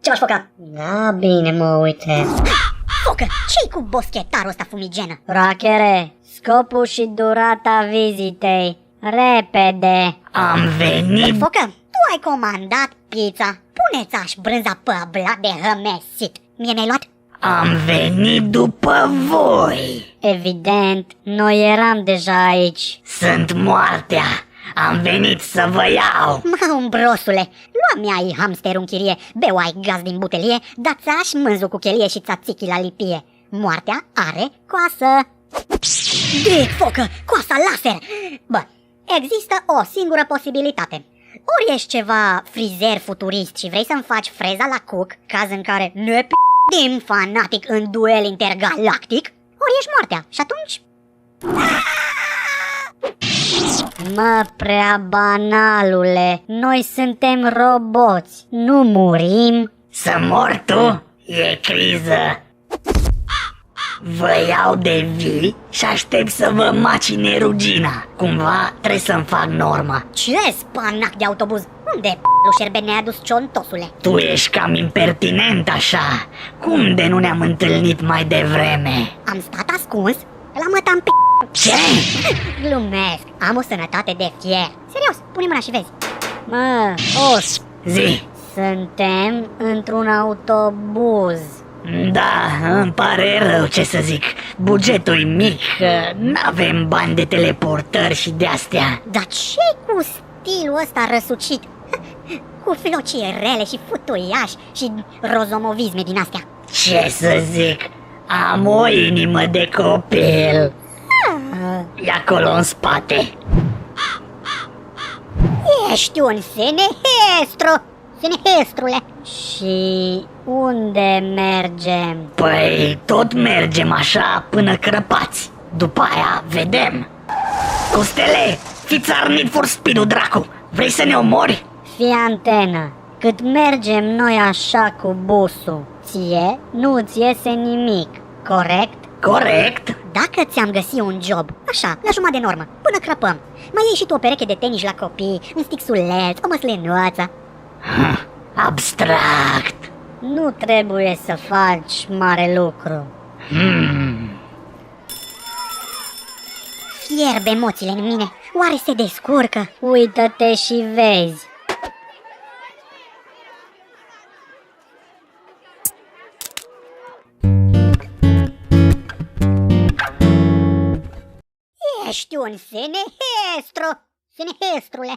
Ce faci, Foca? Da, bine, mă, uite. Focă, ce-i cu boschetarul ăsta fumigenă? Rachere, scopul și durata vizitei. Repede. Am venit. Focă, tu ai comandat pizza. Puneți-aș brânza pe abla de hămesit. Mie mi-ai luat? Am venit după voi. Evident, noi eram deja aici. Sunt moartea. Am venit să vă iau. Mă, umbrosule, lua mi-ai hamsterul în chirie, beu ai gaz din butelie, dați-aș mânzul cu chelie și țațichi la lipie. Moartea are coasă. Dic, Focă, coasa laser! Bă, există o singură posibilitate. Ori ești ceva frizer futurist și vrei să-mi faci freza la cuc, caz în care ne p***im fanatic în duel intergalactic, ori ești moartea și atunci... Mă, prea banalule, noi suntem roboți, nu murim. Să mor tu? E criză. Vă iau de vii și aștept să vă macine rugina. Cumva trebuie să-mi fac norma. Ce spanac de autobuz? Unde p***lu șerbe ne-ai adus ciontosule? Tu ești cam impertinent așa. Cum de nu ne-am întâlnit mai devreme? Am stat ascuns la mătam p***. Ce? Glumesc, am o sănătate de fier. Serios, pune mâna și vezi. Mă, os, Zi. suntem într-un autobuz. Da, îmi pare rău, ce să zic. Bugetul e mic, n-avem bani de teleportări și de-astea. Dar ce cu stilul ăsta răsucit? Cu flocii rele și futuriași și rozomovisme din astea. Ce să zic, am o inimă de copil. E acolo în spate. Ești un senehestru, senehestrule. Și unde mergem? Păi tot mergem așa până crăpați. După aia vedem. Costele, fiți arnit for speed-ul, dracu. Vrei să ne omori? Fii antenă, cât mergem noi așa cu busul, ție nu-ți iese nimic, corect? Corect. Dacă ți-am găsit un job, așa, la jumătate de normă, până crăpăm, mai iei și tu o pereche de tenis la copii, un stixuleț, o măslinuță. Abstract. Nu trebuie să faci mare lucru. Fierb emoțiile în mine, oare se descurcă? Uită-te și vezi. Ești un senehestru, senehestrule.